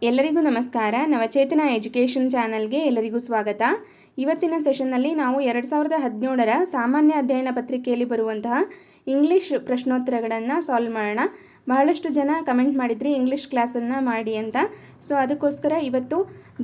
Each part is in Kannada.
ಎಲ್ಲರಿಗೂ ನಮಸ್ಕಾರ. ನವಚೇತನ ಎಜುಕೇಷನ್ ಚಾನಲ್ಗೆ ಎಲ್ಲರಿಗೂ ಸ್ವಾಗತ. ಇವತ್ತಿನ ಸೆಷನ್ನಲ್ಲಿ ನಾವು 2017ರ ಸಾಮಾನ್ಯ ಅಧ್ಯಯನ ಪತ್ರಿಕೆಯಲ್ಲಿ ಬರುವಂತಹ ಇಂಗ್ಲಿಷ್ ಪ್ರಶ್ನೋತ್ತರಗಳನ್ನು ಸಾಲ್ವ್ ಮಾಡೋಣ. ಬಹಳಷ್ಟು ಜನ ಕಮೆಂಟ್ ಮಾಡಿದ್ರಿ ಇಂಗ್ಲಿಷ್ ಕ್ಲಾಸನ್ನು ಮಾಡಿ ಅಂತ. ಸೊ ಅದಕ್ಕೋಸ್ಕರ ಇವತ್ತು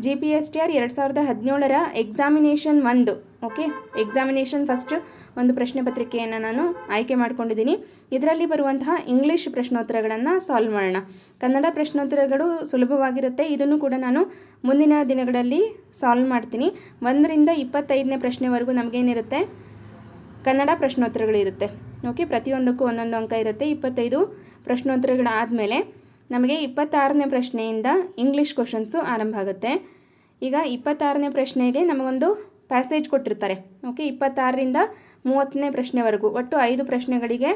GPSTR 2017ರ ಎಕ್ಸಾಮಿನೇಷನ್ 1 ಎಕ್ಸಾಮಿನೇಷನ್ ಫಸ್ಟ್ ಒಂದು ಪ್ರಶ್ನೆ ಪತ್ರಿಕೆಯನ್ನು ನಾನು ಆಯ್ಕೆ ಮಾಡ್ಕೊಂಡಿದ್ದೀನಿ. ಇದರಲ್ಲಿ ಬರುವಂತಹ ಇಂಗ್ಲಿಷ್ ಪ್ರಶ್ನೋತ್ತರಗಳನ್ನು ಸಾಲ್ವ್ ಮಾಡೋಣ. ಕನ್ನಡ ಪ್ರಶ್ನೋತ್ತರಗಳು ಸುಲಭವಾಗಿರುತ್ತೆ. ಇದನ್ನು ಕೂಡ ನಾನು ಮುಂದಿನ ದಿನಗಳಲ್ಲಿ ಸಾಲ್ವ್ ಮಾಡ್ತೀನಿ. 1ರಿಂದ 25ನೇ ಪ್ರಶ್ನೆವರೆಗೂ ನಮಗೇನಿರುತ್ತೆ, ಕನ್ನಡ ಪ್ರಶ್ನೋತ್ತರಗಳಿರುತ್ತೆ. ಪ್ರತಿಯೊಂದಕ್ಕೂ ಒಂದೊಂದು ಅಂಕ ಇರುತ್ತೆ. 25 ಪ್ರಶ್ನೋತ್ತರಗಳಾದಮೇಲೆ ನಮಗೆ 26ನೇ ಪ್ರಶ್ನೆಯಿಂದ ಇಂಗ್ಲೀಷ್ ಕ್ವಶನ್ಸು ಆರಂಭ ಆಗುತ್ತೆ. ಈಗ 26ನೇ ಪ್ರಶ್ನೆಗೆ ನಮಗೊಂದು ಪ್ಯಾಸೇಜ್ ಕೊಟ್ಟಿರ್ತಾರೆ. 26ರಿಂದ 30ನೇ ಪ್ರಶ್ನೆವರೆಗೂ ಒಟ್ಟು 5 ಪ್ರಶ್ನೆಗಳಿಗೆ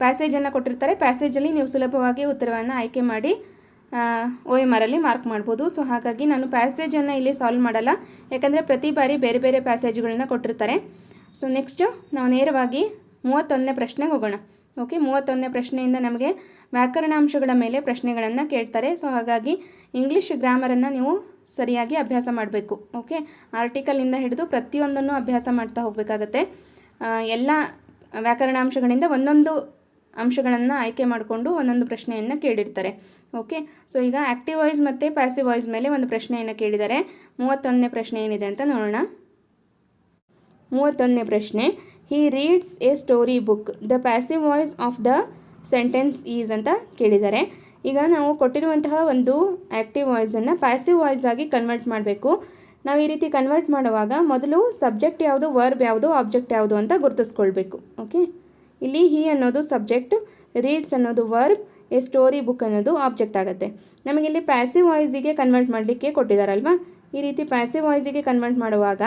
ಪ್ಯಾಸೇಜನ್ನು ಕೊಟ್ಟಿರ್ತಾರೆ. ಪ್ಯಾಸೇಜಲ್ಲಿ ನೀವು ಸುಲಭವಾಗಿ ಉತ್ತರವನ್ನು ಆಯ್ಕೆ ಮಾಡಿ OMR ಅಲ್ಲಿ ಮಾರ್ಕ್ ಮಾಡ್ಬೋದು. ಸೊ ಹಾಗಾಗಿ ನಾನು ಪ್ಯಾಸೇಜನ್ನು ಇಲ್ಲಿ ಸಾಲ್ವ್ ಮಾಡಲ್ಲ, ಯಾಕಂದರೆ ಪ್ರತಿ ಬಾರಿ ಬೇರೆ ಬೇರೆ ಪ್ಯಾಸೇಜ್ಗಳನ್ನ ಕೊಟ್ಟಿರ್ತಾರೆ. ಸೊ ನೆಕ್ಸ್ಟು ನಾವು ನೇರವಾಗಿ 31ನೇ ಪ್ರಶ್ನೆಗೆ ಹೋಗೋಣ. 31ನೇ ಪ್ರಶ್ನೆಯಿಂದ ನಮಗೆ ವ್ಯಾಕರಣಾಂಶಗಳ ಮೇಲೆ ಪ್ರಶ್ನೆಗಳನ್ನು ಕೇಳ್ತಾರೆ. ಸೊ ಹಾಗಾಗಿ ಇಂಗ್ಲೀಷ್ ಗ್ರಾಮರನ್ನು ನೀವು ಸರಿಯಾಗಿ ಅಭ್ಯಾಸ ಮಾಡಬೇಕು. ಆರ್ಟಿಕಲಿಂದ ಹಿಡಿದು ಪ್ರತಿಯೊಂದನ್ನು ಅಭ್ಯಾಸ ಮಾಡ್ತಾ ಹೋಗಬೇಕಾಗತ್ತೆ. ಎಲ್ಲ ವ್ಯಾಕರಣಾಂಶಗಳಿಂದ ಒಂದೊಂದು ಅಂಶಗಳನ್ನು ಆಯ್ಕೆ ಮಾಡಿಕೊಂಡು ಒಂದೊಂದು ಪ್ರಶ್ನೆಯನ್ನು ಕೇಳಿರ್ತಾರೆ. ಸೊ ಈಗ ಆ್ಯಕ್ಟಿವ್ ವಾಯ್ಸ್ ಮತ್ತು ಪ್ಯಾಸಿವ್ ವಾಯ್ಸ್ ಮೇಲೆ ಒಂದು ಪ್ರಶ್ನೆಯನ್ನು ಕೇಳಿದ್ದಾರೆ. 31ನೇ ಪ್ರಶ್ನೆ ಏನಿದೆ ಅಂತ ನೋಡೋಣ. 31ನೇ ಪ್ರಶ್ನೆ, he reads a story book, the passive voice of the sentence is ಅಂತ ಕೇಳಿದ್ದಾರೆ. ಈಗ ನಾವು ಕೊಟ್ಟಿರುವಂತಹ ಒಂದು ಆ್ಯಕ್ಟಿವ್ ವಾಯ್ಸನ್ನು ಪ್ಯಾಸಿವ್ ವಾಯ್ಸ್ ಆಗಿ ಕನ್ವರ್ಟ್ ಮಾಡಬೇಕು. ನಾವು ಈ ರೀತಿ ಕನ್ವರ್ಟ್ ಮಾಡುವಾಗ ಮೊದಲು ಸಬ್ಜೆಕ್ಟ್ ಯಾವುದು, ವರ್ಬ್ ಯಾವುದು, ಆಬ್ಜೆಕ್ಟ್ ಯಾವುದು ಅಂತ ಗುರುತಿಸ್ಕೊಳ್ಬೇಕು. ಇಲ್ಲಿ ಹಿ ಅನ್ನೋದು ಸಬ್ಜೆಕ್ಟ್, ರೀಡ್ಸ್ ಅನ್ನೋದು ವರ್ಬ್, ಎ ಸ್ಟೋರಿ ಬುಕ್ ಅನ್ನೋದು ಆಬ್ಜೆಕ್ಟ್ ಆಗುತ್ತೆ. ನಮಗಿಲ್ಲಿ ಪ್ಯಾಸಿವ್ ವಾಯ್ಸಿಗೆ ಕನ್ವರ್ಟ್ ಮಾಡಲಿಕ್ಕೆ ಕೊಟ್ಟಿದ್ದಾರಲ್ವ. ಈ ರೀತಿ ಪ್ಯಾಸಿವ್ ವಾಯ್ಸಿಗೆ ಕನ್ವರ್ಟ್ ಮಾಡುವಾಗ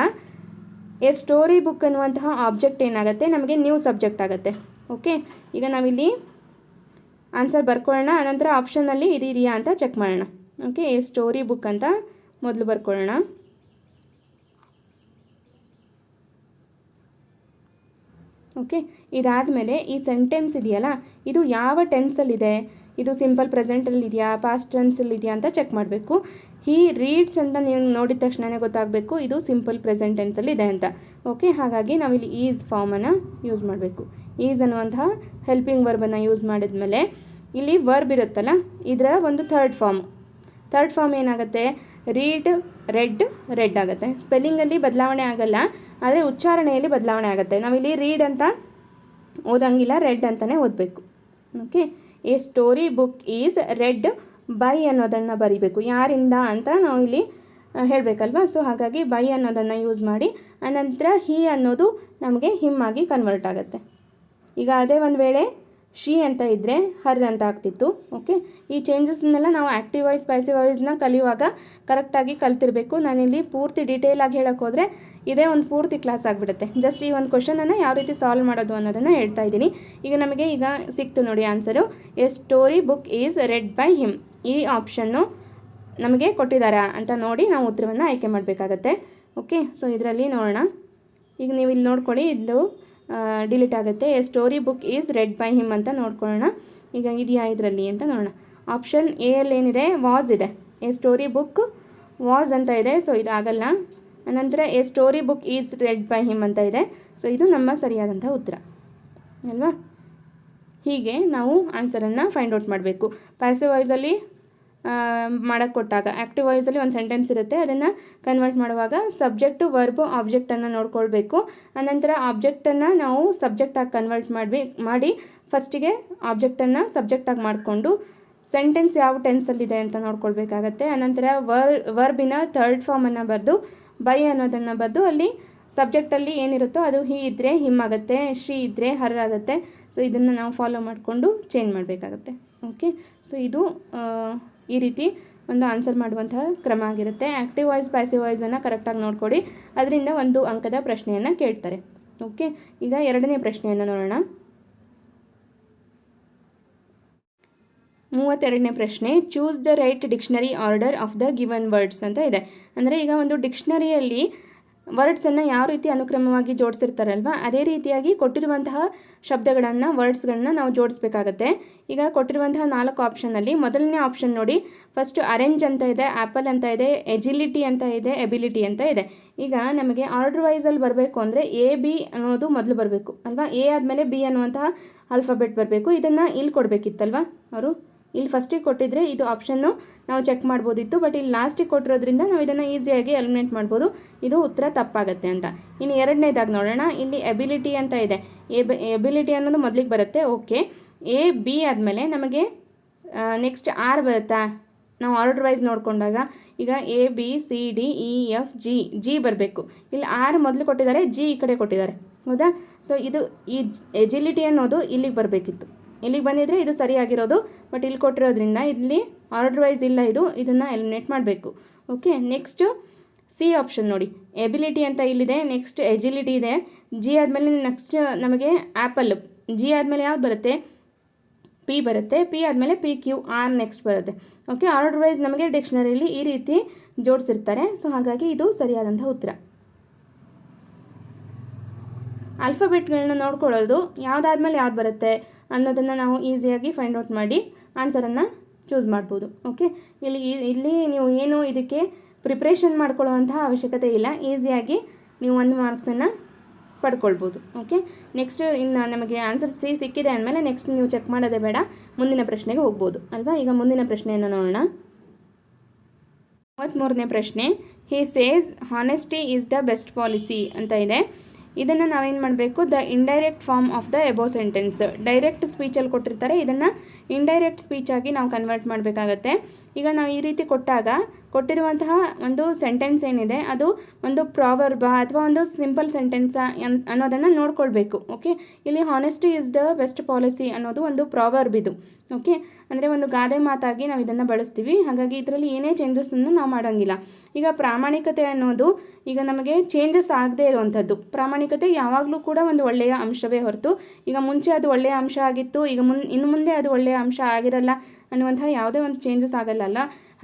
ಎ ಸ್ಟೋರಿ ಬುಕ್ ಅನ್ನುವಂತಹ ಆಬ್ಜೆಕ್ಟ್ ಏನಾಗುತ್ತೆ, ನಮಗೆ ನ್ಯೂ ಸಬ್ಜೆಕ್ಟ್ ಆಗುತ್ತೆ. ಈಗ ನಾವಿಲ್ಲಿ ಆನ್ಸರ್ ಬರ್ಕೊಳ್ಳೋಣ. ಅನಂತರ ಆಪ್ಷನಲ್ಲಿ ಇದು ಇದೆಯಾ ಅಂತ ಚೆಕ್ ಮಾಡೋಣ. ಎ ಸ್ಟೋರಿ ಬುಕ್ ಅಂತ ಮೊದಲು ಬರ್ಕೊಳ್ಳೋಣ. ಇದಾದಮೇಲೆ ಈ ಸೆಂಟೆನ್ಸ್ ಇದೆಯಲ್ಲ, ಇದು ಯಾವ ಟೆನ್ಸಲ್ಲಿದೆ, ಇದು ಸಿಂಪಲ್ ಪ್ರೆಸೆಂಟಲ್ಲಿ ಇದೆಯಾ, ಪಾಸ್ಟ್ ಟೆನ್ಸಲ್ಲಿ ಇದೆಯಾ ಅಂತ ಚೆಕ್ ಮಾಡಬೇಕು. ಹಿ ರೀಡ್ಸ್ ಅಂತ ನೀವು ನೋಡಿದ ತಕ್ಷಣವೇ ಗೊತ್ತಾಗಬೇಕು ಇದು ಸಿಂಪಲ್ ಪ್ರೆಸೆಂಟ್ ಟೆನ್ಸಲ್ಲಿ ಇದೆ ಅಂತ. ಹಾಗಾಗಿ ನಾವಿಲ್ಲಿ ಈಸ್ ಫಾರ್ಮನ್ನು ಯೂಸ್ ಮಾಡಬೇಕು. ಈಸ್ ಅನ್ನುವಂತಹ ಹೆಲ್ಪಿಂಗ್ ವರ್ಬನ್ನು ಯೂಸ್ ಮಾಡಿದ್ಮೇಲೆ ಇಲ್ಲಿ ವರ್ಬ್ ಇರುತ್ತಲ್ಲ, ಇದರ ಒಂದು ಥರ್ಡ್ ಫಾರ್ಮ್ ಏನಾಗುತ್ತೆ, ರೀಡ್, ರೆಡ್ ಆಗುತ್ತೆ. ಸ್ಪೆಲ್ಲಿಂಗಲ್ಲಿ ಬದಲಾವಣೆ ಆಗಲ್ಲ, ಆದರೆ ಉಚ್ಚಾರಣೆಯಲ್ಲಿ ಬದಲಾವಣೆ ಆಗುತ್ತೆ. ನಾವಿಲ್ಲಿ ರೀಡ್ ಅಂತ ಓದಂಗಿಲ್ಲ, ರೆಡ್ ಅಂತಲೇ ಓದಬೇಕು. A story book is red by ಅನ್ನೋದನ್ನು ಬರಿಬೇಕು. ಯಾರಿಂದ ಅಂತ ನಾವು ಇಲ್ಲಿ ಹೇಳಬೇಕಲ್ವ. ಸೊ ಹಾಗಾಗಿ ಬೈ ಅನ್ನೋದನ್ನು ಯೂಸ್ ಮಾಡಿ, ಅನಂತರ ಹಿ ಅನ್ನೋದು ನಮಗೆ ಹಿಮ್ ಆಗಿ ಕನ್ವರ್ಟ್ ಆಗುತ್ತೆ. ಈಗ ಅದೇ ಒಂದು ವೇಳೆ ಶಿ ಅಂತ ಇದ್ದರೆ ಹರ್ ಅಂತ ಆಗ್ತಿತ್ತು. ಈ ಚೇಂಜಸ್ನೆಲ್ಲ ನಾವು ಆ್ಯಕ್ಟಿವ್ ವಾಯ್ಸ್ ಪ್ಯಾಸಿವ್ ವಾಯ್ಸ್ನ ಕಲಿಯುವಾಗ ಕರೆಕ್ಟಾಗಿ ಕಲ್ತಿರಬೇಕು. ನಾನಿಲ್ಲಿ ಪೂರ್ತಿ ಡೀಟೇಲಾಗಿ ಹೇಳೋಕ್ಕೆ ಹೋದರೆ ಇದೇ ಒಂದು ಪೂರ್ತಿ ಕ್ಲಾಸ್ ಆಗಿಬಿಡುತ್ತೆ. ಜಸ್ಟ್ ಈ ಒಂದು ಕ್ವಶನನ್ನು ಯಾವ ರೀತಿ ಸಾಲ್ವ್ ಮಾಡೋದು ಅನ್ನೋದನ್ನು ಹೇಳ್ತಾ ಇದ್ದೀನಿ. ಈಗ ನಮಗೆ ಸಿಕ್ತು ನೋಡಿ answer. A story book is red by him. ಈ ಆಪ್ಷನ್ನು ನಮಗೆ ಕೊಟ್ಟಿದ್ದಾರಾ ಅಂತ ನೋಡಿ ನಾವು ಉತ್ತರವನ್ನು ಆಯ್ಕೆ ಮಾಡಬೇಕಾಗತ್ತೆ. ಸೊ ಇದರಲ್ಲಿ ನೋಡೋಣ. ಈಗ ನೀವು ಇಲ್ಲಿ ನೋಡ್ಕೊಳ್ಳಿ, ಇದು ಡಿಲೀಟ್ ಆಗುತ್ತೆ. A story book is red by him ಅಂತ ನೋಡ್ಕೊಳ್ಳೋಣ. ಈಗ ಇದೆಯಾ ಇದರಲ್ಲಿ ಅಂತ ನೋಡೋಣ. ಆಪ್ಷನ್ ಎ ಅಲ್ಲಿ ಏನಿದೆ, ವಾಸ್ ಇದೆ. ಎ ಸ್ಟೋರಿ ಬುಕ್ ವಾಸ್ ಅಂತ ಇದೆ. ಸೊ ಇದಾಗಲ್ಲ. ಅನಂತರ A story book is red by him ಅಂತ ಇದೆ. ಸೊ ಇದು ನಮ್ಮ ಸರಿಯಾದಂಥ ಉತ್ತರ ಅಲ್ವಾ. ಹೀಗೆ ನಾವು ಆನ್ಸರನ್ನು ಫೈಂಡ್ ಔಟ್ ಮಾಡಬೇಕು. ಪ್ಯಾಸಿವ್ ವಾಯ್ಸಲ್ಲಿ ಮಾಡೋಕ್ಕೆ ಕೊಟ್ಟಾಗ ಆ್ಯಕ್ಟಿವ್ ವಾಯ್ಸಲ್ಲಿ ಒಂದು ಸೆಂಟೆನ್ಸ್ ಇರುತ್ತೆ, ಅದನ್ನು ಕನ್ವರ್ಟ್ ಮಾಡುವಾಗ ಸಬ್ಜೆಕ್ಟು ವರ್ಬು ಆಬ್ಜೆಕ್ಟನ್ನು ನೋಡ್ಕೊಳ್ಬೇಕು. ಅನಂತರ ಆಬ್ಜೆಕ್ಟನ್ನು ನಾವು ಸಬ್ಜೆಕ್ಟಾಗಿ ಕನ್ವರ್ಟ್ ಮಾಡಿ ಫಸ್ಟಿಗೆ ಆಬ್ಜೆಕ್ಟನ್ನು ಸಬ್ಜೆಕ್ಟಾಗಿ ಮಾಡಿಕೊಂಡು ಸೆಂಟೆನ್ಸ್ ಯಾವ ಟೆನ್ಸಲ್ಲಿದೆ ಅಂತ ನೋಡ್ಕೊಳ್ಬೇಕಾಗತ್ತೆ. ಅನಂತರ ವರ್ಬಿನ ಥರ್ಡ್ ಫಾರ್ಮನ್ನು ಬರೆದು ಬೈ ಅನ್ನೋದನ್ನು ಬರೆದು ಅಲ್ಲಿ ಸಬ್ಜೆಕ್ಟಲ್ಲಿ ಏನಿರುತ್ತೋ ಅದು ಹಿ ಇದ್ದರೆ ಹಿಮ್ ಆಗುತ್ತೆ, ಶಿ ಇದ್ದರೆ ಹರ್ ಆಗುತ್ತೆ. ಸೊ ಇದನ್ನು ನಾವು ಫಾಲೋ ಮಾಡಿಕೊಂಡು ಚೇಂಜ್ ಮಾಡಬೇಕಾಗತ್ತೆ. ಸೊ ಇದು ಈ ರೀತಿ ಒಂದು ಆನ್ಸರ್ ಮಾಡುವಂತಹ ಕ್ರಮ ಆಗಿರುತ್ತೆ. ಆ್ಯಕ್ಟಿವ್ ವಾಯ್ಸ್ ಪ್ಯಾಸಿವ್ ವಾಯ್ಸನ್ನು ಕರೆಕ್ಟಾಗಿ ನೋಡ್ಕೊಡಿ, ಅದರಿಂದ 1 ಅಂಕದ ಪ್ರಶ್ನೆಯನ್ನು ಕೇಳ್ತಾರೆ. ಈಗ 2ನೇ ಪ್ರಶ್ನೆಯನ್ನು ನೋಡೋಣ. 32ನೇ ಪ್ರಶ್ನೆ, choose the right dictionary order of the given words ಅಂತ ಇದೆ. ಅಂದರೆ ಈಗ ಒಂದು ಡಿಕ್ಷನರಿಯಲ್ಲಿ ವರ್ಡ್ಸನ್ನು ಯಾವ ರೀತಿ ಅನುಕ್ರಮವಾಗಿ ಜೋಡಿಸಿರ್ತಾರಲ್ವ ಅದೇ ರೀತಿಯಾಗಿ ಕೊಟ್ಟಿರುವಂತಹ ಶಬ್ದಗಳನ್ನು ವರ್ಡ್ಸ್ಗಳನ್ನ ನಾವು ಜೋಡಿಸ್ಬೇಕಾಗತ್ತೆ. ಈಗ ಕೊಟ್ಟಿರುವಂತಹ 4 ಆಪ್ಷನ್ನಲ್ಲಿ ಮೊದಲನೇ ಆಪ್ಷನ್ ನೋಡಿ, ಫಸ್ಟ್ ಅರೇಂಜ್ ಅಂತ ಇದೆ, ಆ್ಯಪಲ್ ಅಂತ ಇದೆ, ಎಜಿಲಿಟಿ ಅಂತ ಇದೆ, ಎಬಿಲಿಟಿ ಅಂತ ಇದೆ. ಈಗ ನಮಗೆ ಆರ್ಡರ್ ವೈಸಲ್ಲಿ ಬರಬೇಕು ಅಂದರೆ ಎ ಬಿ ಅನ್ನೋದು ಮೊದಲು ಬರಬೇಕು ಅಲ್ವಾ, ಎ ಆದಮೇಲೆ ಬಿ ಅನ್ನುವಂತಹ ಆಲ್ಫಾಬೆಟ್ ಬರಬೇಕು. ಇದನ್ನು ಇಲ್ಲಿ ಕೊಡಬೇಕಿತ್ತಲ್ವ ಅವರು, ಇಲ್ಲಿ ಫಸ್ಟಿಗೆ ಕೊಟ್ಟಿದ್ರೆ ಇದು ಆಪ್ಷನ್ನು ನಾವು ಚೆಕ್ ಮಾಡ್ಬೋದಿತ್ತು, ಬಟ್ ಇಲ್ಲಿ ಲಾಸ್ಟಿಗೆ ಕೊಟ್ಟಿರೋದ್ರಿಂದ ನಾವು ಇದನ್ನು ಈಸಿಯಾಗಿ ಎಲಿಮಿನೇಟ್ ಮಾಡ್ಬೋದು. ಇದು ಉತ್ತರ ತಪ್ಪಾಗತ್ತೆ ಅಂತ. ಇನ್ನು ಎರಡನೇದಾಗಿ ನೋಡೋಣ, ಇಲ್ಲಿ ಎಬಿಲಿಟಿ ಅಂತ ಇದೆ, ಎಬಿಲಿಟಿ ಅನ್ನೋದು ಮೊದಲಿಗೆ ಬರುತ್ತೆ. ಓಕೆ, ಎ ಬಿ ಆದಮೇಲೆ ನಮಗೆ ನೆಕ್ಸ್ಟ್ ಆರ್ ಬರುತ್ತಾ, ನಾವು ಆರ್ಡರ್ ವೈಸ್ ನೋಡಿಕೊಂಡಾಗ ಈಗ A B C D E F G ಬರಬೇಕು. ಇಲ್ಲಿ ಆರ್ ಮೊದಲು ಕೊಟ್ಟಿದ್ದಾರೆ, ಜಿ ಈ ಕಡೆ ಕೊಟ್ಟಿದ್ದಾರೆ, ಹೌದಾ. ಸೊ ಇದು ಈ ಎಜಿಲಿಟಿ ಅನ್ನೋದು ಇಲ್ಲಿಗೆ ಬರಬೇಕಿತ್ತು, ಇಲ್ಲಿಗೆ ಬಂದಿದ್ರೆ ಇದು ಸರಿಯಾಗಿರೋದು, ಬಟ್ ಇಲ್ಲಿ ಕೊಟ್ಟಿರೋದ್ರಿಂದ ಇಲ್ಲಿ ಆರ್ಡರ್ ವೈಸ್ ಇಲ್ಲ, ಇದನ್ನು ಎಲಿಮಿನೇಟ್ ಮಾಡಬೇಕು. ಓಕೆ, ನೆಕ್ಸ್ಟು ಸಿ ಆಪ್ಷನ್ ನೋಡಿ, ಎಬಿಲಿಟಿ ಅಂತ ಇಲ್ಲಿದೆ, ನೆಕ್ಸ್ಟ್ ಎಜಿಲಿಟಿ ಇದೆ, ಜಿ ಆದಮೇಲೆ ನೆಕ್ಸ್ಟ್ ನಮಗೆ ಆ್ಯಪಲ್, ಜಿ ಆದಮೇಲೆ ಯಾವ್ದು ಬರುತ್ತೆ, ಪಿ ಬರುತ್ತೆ, ಪಿ ಆದಮೇಲೆ ಪಿ ಕ್ಯೂ ಆರ್ ನೆಕ್ಸ್ಟ್ ಬರುತ್ತೆ. ಓಕೆ, ಆರ್ಡರ್ ವೈಸ್ ನಮಗೆ ಡಿಕ್ಷನರಿಯಲ್ಲಿ ಈ ರೀತಿ ಜೋಡಿಸಿರ್ತಾರೆ. ಸೊ ಹಾಗಾಗಿ ಇದು ಸರಿಯಾದಂಥ ಉತ್ತರ. ಆಲ್ಫಾಬೆಟ್ಗಳನ್ನ ನೋಡ್ಕೊಳ್ಳೋದು ಯಾವುದಾದ್ಮೇಲೆ ಯಾವ್ದು ಬರುತ್ತೆ ಅನ್ನೋದನ್ನು ನಾವು ಈಸಿಯಾಗಿ ಫೈಂಡ್ ಔಟ್ ಮಾಡಿ ಆನ್ಸರನ್ನು ಚೂಸ್ ಮಾಡ್ಬೋದು. ಓಕೆ, ಇಲ್ಲಿ ನೀವು ಏನು ಇದಕ್ಕೆ ಪ್ರಿಪ್ರೇಷನ್ ಮಾಡ್ಕೊಳ್ಳೋವಂತಹ ಅವಶ್ಯಕತೆ ಇಲ್ಲ, ಈಸಿಯಾಗಿ ನೀವು 1 ಮಾರ್ಕ್ಸನ್ನು ಪಡ್ಕೊಳ್ಬೋದು. ಓಕೆ, ನೆಕ್ಸ್ಟ್ ಇನ್ನು ನಮಗೆ ಆನ್ಸರ್ ಸಿ ಸಿಕ್ಕಿದೆ ಅಂದಮೇಲೆ ನೆಕ್ಸ್ಟ್ ನೀವು ಚೆಕ್ ಮಾಡೋದೇ ಬೇಡ, ಮುಂದಿನ ಪ್ರಶ್ನೆಗೆ ಹೋಗ್ಬೋದು ಅಲ್ವಾ. ಈಗ ಮುಂದಿನ ಪ್ರಶ್ನೆಯನ್ನು ನೋಡೋಣ. 33ನೇ ಪ್ರಶ್ನೆ, he says honesty is the best policy ಅಂತ ಇದೆ. ಇದನ್ನು ನಾವೇನು ಮಾಡಬೇಕು, the indirect form of the above sentence, direct ಸ್ಪೀಚಲ್ಲಿ ಕೊಟ್ಟಿರ್ತಾರೆ, ಇದನ್ನು ಇಂಡೈರೆಕ್ಟ್ ಸ್ಪೀಚಾಗಿ ನಾವು ಕನ್ವರ್ಟ್ ಮಾಡಬೇಕಾಗತ್ತೆ. ಈಗ ನಾವು ಈ ರೀತಿ ಕೊಟ್ಟಾಗ ಕೊಟ್ಟಿರುವಂತಹ ಒಂದು ಸೆಂಟೆನ್ಸ್ ಏನಿದೆ ಅದು ಒಂದು ಪ್ರಾವರ್ಬ ಅಥವಾ ಒಂದು ಸಿಂಪಲ್ ಸೆಂಟೆನ್ಸ ಅನ್ನೋದನ್ನು ನೋಡ್ಕೊಳ್ಬೇಕು. ಓಕೆ, ಇಲ್ಲಿ honesty is the best policy ಅನ್ನೋದು ಒಂದು ಪ್ರಾವರ್ಬ್ ಇದು. ಓಕೆ, ಅಂದರೆ ಒಂದು ಗಾದೆ ಮಾತಾಗಿ ನಾವು ಇದನ್ನು ಬಳಸ್ತೀವಿ, ಹಾಗಾಗಿ ಇದರಲ್ಲಿ ಏನೇ ಚೇಂಜಸ್ಸನ್ನು ನಾವು ಮಾಡೋಂಗಿಲ್ಲ. ಈಗ ಪ್ರಾಮಾಣಿಕತೆ ಅನ್ನೋದು ಈಗ ನಮಗೆ ಚೇಂಜಸ್ ಆಗದೇ ಇರುವಂಥದ್ದು. ಪ್ರಾಮಾಣಿಕತೆ ಯಾವಾಗಲೂ ಕೂಡ ಒಂದು ಒಳ್ಳೆಯ ಅಂಶವೇ ಹೊರತು ಈಗ ಮುಂಚೆ ಅದು ಒಳ್ಳೆಯ ಅಂಶ ಆಗಿತ್ತು, ಈಗ ಇನ್ನು ಮುಂದೆ ಅದು ಒಳ್ಳೆಯ ಅಂಶ ಆಗಿರಲ್ಲ ಅನ್ನುವಂತಹ ಯಾವುದೇ ಒಂದು ಚೇಂಜಸ್ ಆಗಲ್ಲ.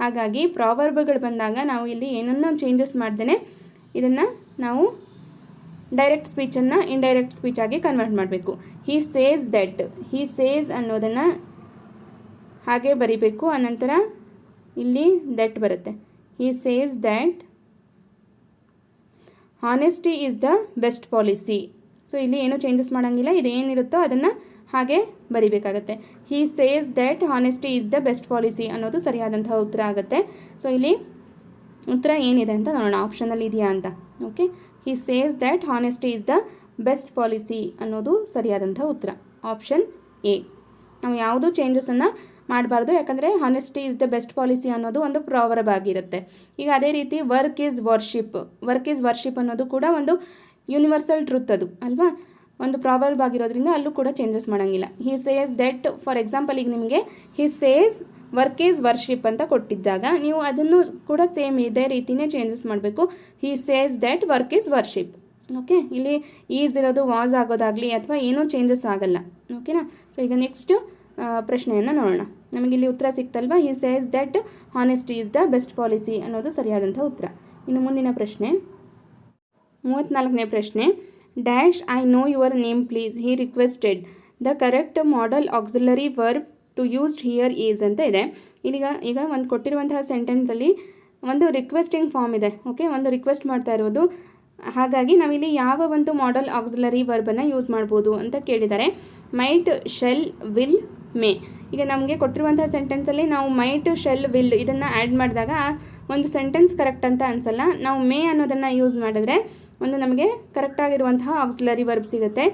ಹಾಗಾಗಿ ಪ್ರಾವರ್ಬ್ಗಳು ಬಂದಾಗ ನಾವು ಇಲ್ಲಿ ಏನನ್ನೂ ಚೇಂಜಸ್ ಮಾಡ್ದೇ ಇದನ್ನು ನಾವು ಡೈರೆಕ್ಟ್ ಸ್ಪೀಚನ್ನು ಇಂಡೈರೆಕ್ಟ್ ಸ್ಪೀಚಾಗಿ ಕನ್ವರ್ಟ್ ಮಾಡಬೇಕು. He says that, he says ಅನ್ನೋದನ್ನು ಹಾಗೆ ಬರಿಬೇಕು, ಅನಂತರ ಇಲ್ಲಿ ದಟ್ ಬರುತ್ತೆ. He says that honesty is the best policy. So ಇಲ್ಲಿ ಏನೂ ಚೇಂಜಸ್ ಮಾಡೋಂಗಿಲ್ಲ, ಇದು ಏನಿರುತ್ತೋ ಅದನ್ನು ಹಾಗೆ ಬರಿಬೇಕಾಗತ್ತೆ. He says that honesty is the best policy ಅನ್ನೋದು ಸರಿಯಾದಂತಹ ಉತ್ತರ ಆಗುತ್ತೆ. ಸೊ ಇಲ್ಲಿ ಉತ್ತರ ಏನಿದೆ ಅಂತ ನೋಡೋಣ, ಆಪ್ಷನಲ್ಲಿ ಇದೆಯಾ ಅಂತ. Okay, he says that honesty is the best policy ಅನ್ನೋದು ಸರಿಯಾದಂಥ ಉತ್ತರ, ಆಪ್ಷನ್ ಎ. ನಾವು ಯಾವುದೂ ಚೇಂಜಸನ್ನು ಮಾಡಬಾರ್ದು, ಯಾಕಂದರೆ honesty is the best policy ಅನ್ನೋದು ಒಂದು ಪ್ರಾವರ್ಬ್ ಆಗಿರುತ್ತೆ. ಈಗ ಅದೇ ರೀತಿ work is worship, work is worship ಅನ್ನೋದು ಕೂಡ ಒಂದು ಯೂನಿವರ್ಸಲ್ ಟ್ರುತ್ ಅದು ಅಲ್ವಾ, ಒಂದು ಪ್ರಾವರ್ಬ್ ಆಗಿರೋದ್ರಿಂದ ಅಲ್ಲೂ ಕೂಡ ಚೇಂಜಸ್ ಮಾಡೋಂಗಿಲ್ಲ. ಹಿ ಸೇಸ್ ದಟ್, ಫಾರ್ ಎಕ್ಸಾಂಪಲ್ ಈಗ ನಿಮಗೆ he says work is worship ಅಂತ ಕೊಟ್ಟಿದ್ದಾಗ ನೀವು ಅದನ್ನು ಕೂಡ ಸೇಮ್ ಇದೇ ರೀತಿಯೇ ಚೇಂಜಸ್ ಮಾಡಬೇಕು. He says that work is worship. Okay, ಇಲ್ಲಿ ಈಸ್ ಇರೋದು ವಾಸ್ ಆಗೋದಾಗಲಿ ಅಥವಾ ಏನೂ ಚೇಂಜಸ್ ಆಗಲ್ಲ. ಓಕೆನಾ. ಸೊ ಈಗ ನೆಕ್ಸ್ಟು ಪ್ರಶ್ನೆಯನ್ನು ನೋಡೋಣ. ನಮಗಿಲ್ಲಿ ಉತ್ತರ ಸಿಕ್ತಲ್ವ, he says that honesty is the best policy ಅನ್ನೋದು ಸರಿಯಾದಂಥ ಉತ್ತರ. ಇನ್ನು ಮುಂದಿನ ಪ್ರಶ್ನೆ 34ನೇ ಪ್ರಶ್ನೆ, dash I know your name please he requested, the correct modal auxiliary verb to used here is ಅಂತ ಇದೆ. ಈಗ ಒಂದು ಕೊಟ್ಟಿರುವಂತಹ ಸೆಂಟೆನ್ಸಲ್ಲಿ ಒಂದು ರಿಕ್ವೆಸ್ಟಿಂಗ್ ಫಾರ್ಮ್ ಇದೆ. ಓಕೆ, ಒಂದು ರಿಕ್ವೆಸ್ಟ್ ಮಾಡ್ತಾ ಇರೋದು, ಹಾಗಾಗಿ ನಾವಿಲ್ಲಿ ಯಾವ ಒಂದು ಮಾಡಲ್ ಆಕ್ಸಿಲರಿ ವರ್ಬನ್ನು ಯೂಸ್ ಮಾಡ್ಬೋದು ಅಂತ ಕೇಳಿದ್ದಾರೆ. Might, shall, will, may. ಈಗ ನಮಗೆ ಕೊಟ್ಟಿರುವಂತಹ ಸೆಂಟೆನ್ಸಲ್ಲಿ ನಾವು ಮೈಟ್, ಶೆಲ್, ವಿಲ್ ಇದನ್ನು ಆ್ಯಡ್ ಮಾಡಿದಾಗ ಒಂದು ಸೆಂಟೆನ್ಸ್ ಕರೆಕ್ಟ್ ಅಂತ ಅನಿಸಲ್ಲ. ನಾವು ಮೇ ಅನ್ನೋದನ್ನು ಯೂಸ್ ಮಾಡಿದ್ರೆ ಒಂದು ನಮಗೆ ಕರೆಕ್ಟಾಗಿರುವಂತಹ ಆಕ್ಸಿಲರಿ ವರ್ಬ್ ಸಿಗುತ್ತೆ.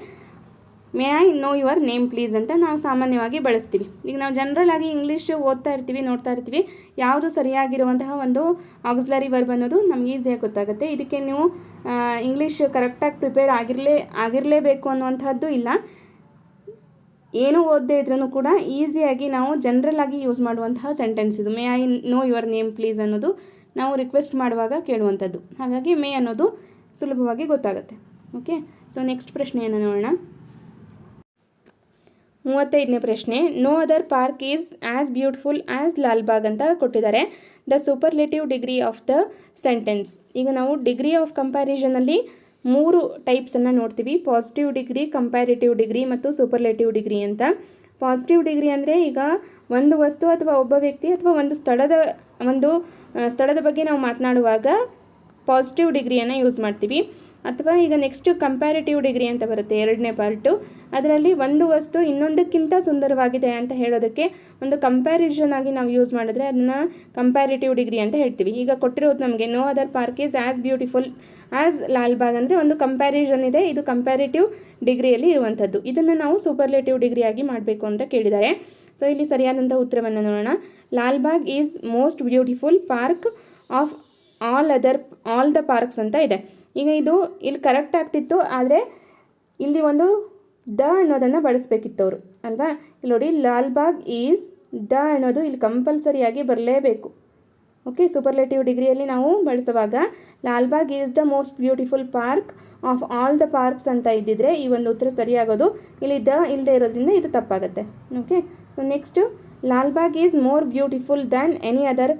May I know your name please ಅಂತ ನಾವು ಸಾಮಾನ್ಯವಾಗಿ ಬಳಸ್ತೀವಿ. ಈಗ ನಾವು ಜನರಲ್ ಆಗಿ ಇಂಗ್ಲೀಷ್ ಓದ್ತಾ ಇರ್ತೀವಿ, ನೋಡ್ತಾ ಇರ್ತೀವಿ, ಯಾವುದು ಸರಿಯಾಗಿರುವಂತಹ ಒಂದು ಆಕ್ಸಿಲರಿ ವರ್ಬ್ ಅನ್ನೋದು ನಮ್ಗೆ ಈಸಿಯಾಗಿ ಗೊತ್ತಾಗುತ್ತೆ. ಇದಕ್ಕೆ ನೀವು ಇಂಗ್ಲೀಷ್ ಕರೆಕ್ಟಾಗಿ ಪ್ರಿಪೇರ್ ಆಗಿರಲೇಬೇಕು ಅನ್ನುವಂಥದ್ದು ಇಲ್ಲ. ಏನೂ ಓದದೇ ಇದ್ರೂ ಕೂಡ ಈಸಿಯಾಗಿ ನಾವು ಜನರಲ್ ಆಗಿ ಯೂಸ್ ಮಾಡುವಂತಹ ಸೆಂಟೆನ್ಸ್ ಇದು. May I know your name please ಅನ್ನೋದು ನಾವು ರಿಕ್ವೆಸ್ಟ್ ಮಾಡುವಾಗ ಕೇಳುವಂಥದ್ದು, ಹಾಗಾಗಿ ಮೇ ಅನ್ನೋದು ಸುಲಭವಾಗಿ ಗೊತ್ತಾಗುತ್ತೆ. ಓಕೆ, ಸೊ ನೆಕ್ಸ್ಟ್ ಪ್ರಶ್ನೆಯನ್ನು ನೋಡೋಣ. 35ನೇ ಪ್ರಶ್ನೆ, no other park is as beautiful as Lalbagh ಅಂತ ಕೊಟ್ಟಿದ್ದಾರೆ. The superlative degree of the sentence. ಈಗ ನಾವು ಡಿಗ್ರಿ ಆಫ್ ಕಂಪ್ಯಾರಿಸನಲ್ಲಿ 3 ಟೈಪ್ಸನ್ನು ನೋಡ್ತೀವಿ. ಪಾಸಿಟಿವ್ ಡಿಗ್ರಿ, ಕಂಪ್ಯಾರಿಟಿವ್ ಡಿಗ್ರಿ ಮತ್ತು ಸೂಪರ್ಲೇಟಿವ್ ಡಿಗ್ರಿ ಅಂತ. ಪಾಸಿಟಿವ್ ಡಿಗ್ರಿ ಅಂದರೆ ಈಗ ಒಂದು ವಸ್ತು ಅಥವಾ ಒಬ್ಬ ವ್ಯಕ್ತಿ ಅಥವಾ ಒಂದು ಸ್ಥಳದ ಬಗ್ಗೆ ನಾವು ಮಾತನಾಡುವಾಗ ಪಾಸಿಟಿವ್ ಡಿಗ್ರಿಯನ್ನು ಯೂಸ್ ಮಾಡ್ತೀವಿ. ಅಥವಾ ಈಗ ನೆಕ್ಸ್ಟ್ ಕಂಪ್ಯಾರಿಟಿವ್ ಡಿಗ್ರಿ ಅಂತ ಬರುತ್ತೆ, 2ನೇ ಪಾರ್ಟು. ಅದರಲ್ಲಿ ಒಂದು ವಸ್ತು ಇನ್ನೊಂದಕ್ಕಿಂತ ಸುಂದರವಾಗಿದೆ ಅಂತ ಹೇಳೋದಕ್ಕೆ ಒಂದು ಕಂಪ್ಯಾರಿಸನ್ ಆಗಿ ನಾವು ಯೂಸ್ ಮಾಡಿದ್ರೆ ಅದನ್ನು ಕಂಪ್ಯಾರಿಟಿವ್ ಡಿಗ್ರಿ ಅಂತ ಹೇಳ್ತೀವಿ. ಈಗ ಕೊಟ್ಟಿರೋದು ನಮಗೆ no other park is as beautiful as Lalbagh ಅಂದರೆ ಒಂದು ಕಂಪ್ಯಾರಿಸನ್ ಇದೆ, ಇದು ಕಂಪ್ಯಾರಿಟಿವ್ ಡಿಗ್ರಿಯಲ್ಲಿ ಇರುವಂಥದ್ದು. ಇದನ್ನು ನಾವು ಸೂಪರ್ಲೇಟಿವ್ ಡಿಗ್ರಿಯಾಗಿ ಮಾಡಬೇಕು ಅಂತ ಕೇಳಿದ್ದಾರೆ. ಸೊ ಇಲ್ಲಿ ಸರಿಯಾದಂಥ ಉತ್ತರವನ್ನು ನೋಡೋಣ. Lalbagh is most beautiful park of all the parks ಅಂತ ಇದೆ. ಈಗ ಇದು ಇಲ್ಲಿ ಕರೆಕ್ಟ್ ಆಗ್ತಿತ್ತು, ಆದರೆ ಇಲ್ಲಿ ಒಂದು ದ ಅನ್ನೋದನ್ನು ಬಳಸಬೇಕಿತ್ತು ಅವರು ಅಲ್ವಾ. ಇಲ್ಲಿ ನೋಡಿ, ಲಾಲ್ಬಾಗ್ ಈಸ್ ದ ಅನ್ನೋದು ಇಲ್ಲಿ ಕಂಪಲ್ಸರಿಯಾಗಿ ಬರಲೇಬೇಕು. ಓಕೆ, ಸೂಪರ್ಲೇಟಿವ್ ಡಿಗ್ರಿಯಲ್ಲಿ ನಾವು ಬಳಸುವಾಗ Lalbagh is the most beautiful park of all the parks ಅಂತ ಇದ್ದಿದ್ರೆ ಈ ಒಂದು ಉತ್ತರ ಸರಿಯಾಗೋದು. ಇಲ್ಲಿ ದ ಇಲ್ಲದೆ ಇರೋದ್ರಿಂದ ಇದು ತಪ್ಪಾಗುತ್ತೆ. Okay, so next Lalbagh is more beautiful than any other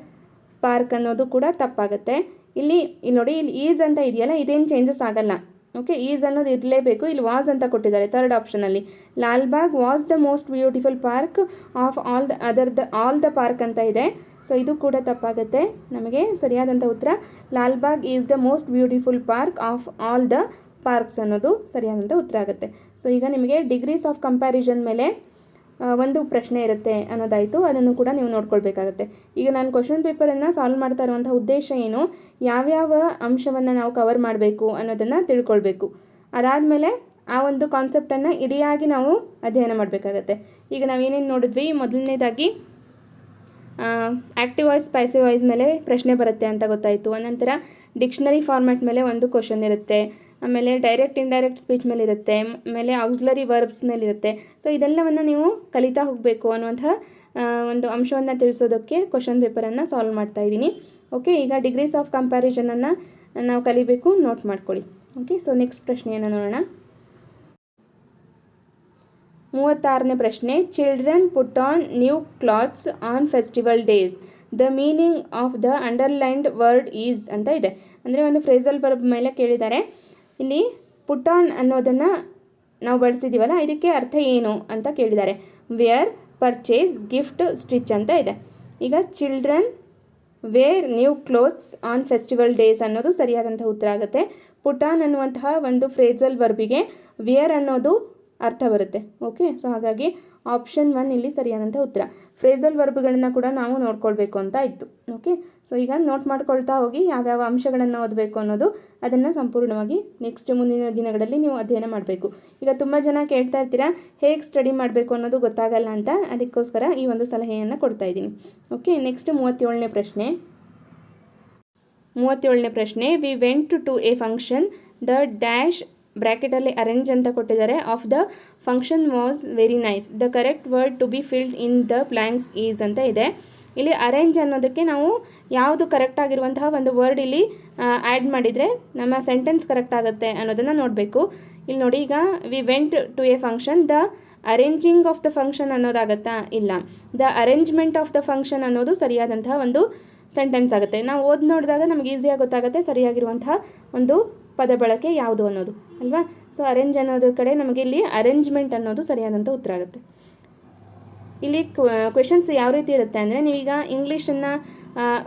park ಅನ್ನೋದು ಕೂಡ ತಪ್ಪಾಗುತ್ತೆ. ಇಲ್ಲಿ ನೋಡಿ, ಇಲ್ಲಿ ಈಸ್ ಅಂತ ಇದೆಯಲ್ಲ, ಇದೇನು ಚೇಂಜಸ್ ಆಗಲ್ಲ. ಓಕೆ, ಈಸ್ ಅನ್ನೋದು ಇರಲೇಬೇಕು. ಇಲ್ಲಿ ವಾಸ್ ಅಂತ ಕೊಟ್ಟಿದ್ದಾರೆ 3rd ಆಪ್ಷನಲ್ಲಿ. Lalbagh was the most beautiful park of all the park ಅಂತ ಇದೆ. ಸೊ ಇದು ಕೂಡ ತಪ್ಪಾಗುತ್ತೆ. ನಮಗೆ ಸರಿಯಾದಂಥ ಉತ್ತರ Lalbagh is the most beautiful park of all the parks ಅನ್ನೋದು ಸರಿಯಾದಂಥ ಉತ್ತರ ಆಗುತ್ತೆ. ಸೊ ಈಗ ನಿಮಗೆ ಡಿಗ್ರೀಸ್ ಆಫ್ ಕಂಪ್ಯಾರಿಸನ್ ಮೇಲೆ ಒಂದು ಪ್ರಶ್ನೆ ಇರುತ್ತೆ ಅನ್ನೋದಾಯಿತು. ಅದನ್ನು ಕೂಡ ನೀವು ನೋಡ್ಕೊಳ್ಬೇಕಾಗತ್ತೆ. ಈಗ ನಾನು ಕ್ವಶನ್ ಪೇಪರನ್ನು ಸಾಲ್ವ್ ಮಾಡ್ತಾ ಇರುವಂಥ ಉದ್ದೇಶ ಏನು, ಯಾವ್ಯಾವ ಅಂಶವನ್ನು ನಾವು ಕವರ್ ಮಾಡಬೇಕು ಅನ್ನೋದನ್ನು ತಿಳ್ಕೊಳ್ಬೇಕು. ಅದಾದಮೇಲೆ ಆ ಒಂದು ಕಾನ್ಸೆಪ್ಟನ್ನು ಇಡಿಯಾಗಿ ನಾವು ಅಧ್ಯಯನ ಮಾಡಬೇಕಾಗತ್ತೆ. ಈಗ ನಾವೇನೇನು ನೋಡಿದ್ವಿ, ಮೊದಲನೇದಾಗಿ ಆ್ಯಕ್ಟಿವ್ ವಾಯ್ಸ್ ಪ್ಯಾಸಿವ್ ವಾಯ್ಸ್ ಮೇಲೆ ಪ್ರಶ್ನೆ ಬರುತ್ತೆ ಅಂತ ಗೊತ್ತಾಯಿತು. ಅನಂತರ ಡಿಕ್ಷನರಿ ಫಾರ್ಮ್ಯಾಟ್ ಮೇಲೆ ಒಂದು ಕ್ವಶನ್ ಇರುತ್ತೆ. ಆಮೇಲೆ ಡೈರೆಕ್ಟ್ ಇಂಡೈರೆಕ್ಟ್ ಸ್ಪೀಚ್ ಮೇಲೆ ಇರುತ್ತೆ. ಆಮೇಲೆ ಆಕ್ಸಿಲರಿ ವರ್ಬ್ಸ್ ಮೇಲೆ ಇರುತ್ತೆ. ಸೊ ಇದೆಲ್ಲವನ್ನು ನೀವು ಕಲಿತಾ ಹೋಗಬೇಕು ಅನ್ನುವಂಥ ಒಂದು ಅಂಶವನ್ನು ತಿಳಿಸೋದಕ್ಕೆ ಕ್ವಶನ್ ಪೇಪರನ್ನು ಸಾಲ್ವ್ ಮಾಡ್ತಾ ಇದ್ದೀನಿ. ಓಕೆ, ಈಗ ಡಿಗ್ರೀಸ್ ಆಫ್ ಕಂಪ್ಯಾರಿಸನನ್ನು ನಾವು ಕಲಿಬೇಕು, ನೋಟ್ ಮಾಡ್ಕೊಳ್ಳಿ. ಓಕೆ, ಸೊ ನೆಕ್ಸ್ಟ್ ಪ್ರಶ್ನೆಯನ್ನು ನೋಡೋಣ. 36ನೇ ಪ್ರಶ್ನೆ, children put on new clothes on festival days. The meaning of the underlined word is ಅಂತ ಇದೆ. ಅಂದರೆ ಒಂದು ಫ್ರೇಸಲ್ ವರ್ಬ್ ಮೇಲೆ ಕೇಳಿದ್ದಾರೆ. ಇಲ್ಲಿ ಪುಟ್ ಆನ್ ಅನ್ನೋದನ್ನು ನಾವು ಬಳಸಿದ್ದೀವಲ್ಲ, ಇದಕ್ಕೆ ಅರ್ಥ ಏನು ಅಂತ ಕೇಳಿದ್ದಾರೆ. ವೇರ್, ಪರ್ಚೇಸ್, ಗಿಫ್ಟ್, ಸ್ಟಿಚ್ ಅಂತ ಇದೆ. ಈಗ children wear new clothes on festival days ಅನ್ನೋದು ಸರಿಯಾದಂಥ ಉತ್ತರ ಆಗುತ್ತೆ. ಪುಟ್ ಆನ್ ಅನ್ನುವಂತಹ ಒಂದು ಫ್ರೇಸಲ್ ವರ್ಬಿಗೆ ವೇರ್ ಅನ್ನೋದು ಅರ್ಥ ಬರುತ್ತೆ. ಓಕೆ, ಸೊ ಹಾಗಾಗಿ ಆಪ್ಷನ್ 1 ಇಲ್ಲಿ ಸರಿಯಾದಂಥ ಉತ್ತರ. ಫ್ರೇಸಲ್ ವರ್ಬ್ಗಳನ್ನು ಕೂಡ ನಾವು ನೋಡ್ಕೊಳ್ಬೇಕು ಅಂತ ಇತ್ತು. ಓಕೆ, ಸೊ ಈಗ ನೋಟ್ ಮಾಡ್ಕೊಳ್ತಾ ಹೋಗಿ ಯಾವ್ಯಾವ ಅಂಶಗಳನ್ನು ಓದಬೇಕು ಅನ್ನೋದು ಅದನ್ನು ಸಂಪೂರ್ಣವಾಗಿ ನೆಕ್ಸ್ಟ್ ಮುಂದಿನ ದಿನಗಳಲ್ಲಿ ನೀವು ಅಧ್ಯಯನ ಮಾಡಬೇಕು. ಈಗ ತುಂಬ ಜನ ಕೇಳ್ತಾ ಇರ್ತೀರಾ ಹೇಗೆ ಸ್ಟಡಿ ಮಾಡಬೇಕು ಅನ್ನೋದು ಗೊತ್ತಾಗಲ್ಲ ಅಂತ, ಅದಕ್ಕೋಸ್ಕರ ಈ ಒಂದು ಸಲಹೆಯನ್ನು ಕೊಡ್ತಾ ಇದ್ದೀನಿ. ಓಕೆ, ನೆಕ್ಸ್ಟ್ 37ನೇ ಪ್ರಶ್ನೆ. 37ನೇ ಪ್ರಶ್ನೆ, we went to a function, the dash ಬ್ರ್ಯಾಕೆಟಲ್ಲಿ ಅರೇಂಜ್ ಅಂತ ಕೊಟ್ಟಿದ್ದಾರೆ. Of the function was very nice. The correct word to be filled in the blanks is ಅಂತ ಇದೆ. ಇಲ್ಲಿ ಅರೇಂಜ್ ಅನ್ನೋದಕ್ಕೆ ನಾವು ಯಾವುದು ಕರೆಕ್ಟ್ ಆಗಿರುವಂತಹ ಒಂದು ವರ್ಡ್ ಇಲ್ಲಿ ಆ್ಯಡ್ ಮಾಡಿದರೆ ನಮ್ಮ ಸೆಂಟೆನ್ಸ್ ಕರೆಕ್ಟ್ ಆಗುತ್ತೆ ಅನ್ನೋದನ್ನು ನೋಡಬೇಕು. ಇಲ್ಲಿ ನೋಡಿ, ಈಗ we went to a function, the arranging of the function ಅನ್ನೋದಾಗತ್ತಾ? ಇಲ್ಲ, the arrangement of the function ಅನ್ನೋದು ಸರಿಯಾದಂತಹ ಒಂದು ಸೆಂಟೆನ್ಸ್ ಆಗುತ್ತೆ. ನಾವು ಓದಿ ನೋಡಿದಾಗ ನಮಗೆ ಈಸಿಯಾಗಿ ಗೊತ್ತಾಗುತ್ತೆ ಸರಿಯಾಗಿರುವಂತಹ ಒಂದು ಪದ ಬಳಕೆ ಯಾವುದು ಅನ್ನೋದು ಅಲ್ವಾ. ಸೊ ಅರೇಂಜ್ ಅನ್ನೋದ್ರ ಕಡೆ ನಮಗೆ ಇಲ್ಲಿ ಅರೇಂಜ್ಮೆಂಟ್ ಅನ್ನೋದು ಸರಿಯಾದಂಥ ಉತ್ತರ ಆಗುತ್ತೆ. ಇಲ್ಲಿ ಕ್ವೆಶನ್ಸ್ ಯಾವ ರೀತಿ ಇರುತ್ತೆ ಅಂದರೆ, ನೀವೀಗ ಇಂಗ್ಲೀಷನ್ನು